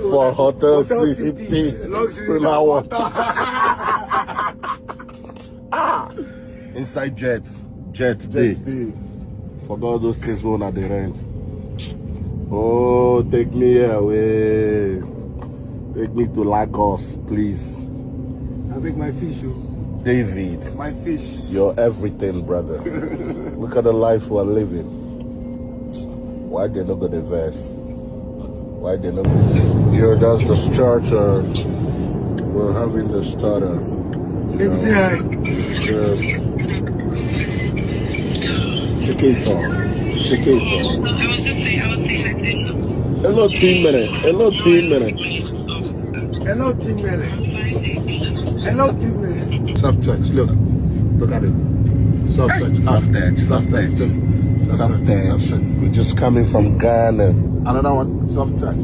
for Hotel City. Luxury water. Inside jet day. Forgot those things when at the rent. Oh, take me away. Take me to Lagos, please. I make my fish, oh. David. My fish. You're everything, brother. Look at the life we're living. Why they not got the verse? Why they not go? Here, that's the starter. We're having the starter. Let me say hi. Chiquito. I was just saying hi to them. Hello, team minute. Hello, team minute. Hello, team minute. Hello, team minute. Soft touch. Look at it. Soft touch. Soft touch. Soft touch. Soft touch. We're just coming from Ghana. Another one. Soft touch.